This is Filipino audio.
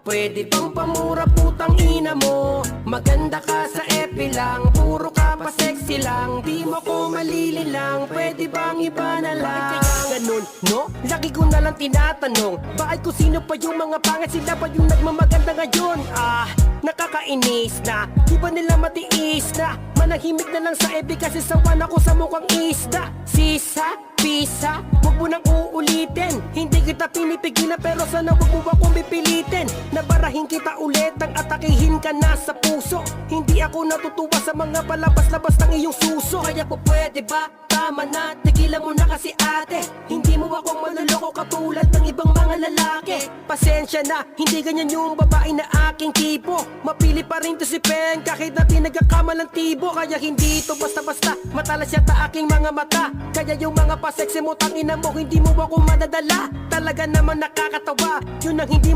Pwede bang pamura putang ina mo? Maganda ka sa epi lang, puro ka pa sexy lang. Di mo ko malililang, pwede bang iba na lang? Ganun, no? Lagi ko na lang tinatanong, bakit kung sino pa yung mga pangit, sila pa yung nagmamaganda ngayon? Nakakainis na, di ba nila matiis na? Manahimik na lang sa epi kasi sawan ako sa mukhang isda. Sisa, pisa, huwag mo nang uulitin. Hindi kita pinipigilan pero sana huwag mo akong pipilitin. Nabarahin kita ulit, ang atakihin ka na sa puso. Hindi ako natutuwa sa mga palabas-labas ng iyong suso. Kaya po pwede ba, tama na, tigilan mo na kasi ate. Hindi mo ako manloloko katulad ng ibang mga lalaki. Pasensya na, hindi ganyan yung babae na aking tipo. Mapili pa rin to si Pen kahit na pinagkakamalang tibo. Kaya hindi ito basta-basta, matalas yata aking mga mata. Kaya yung mga pa-sexy mo, tangina mo, hindi mo ako madadala. Talaga naman nakakatawa, yun ang hindi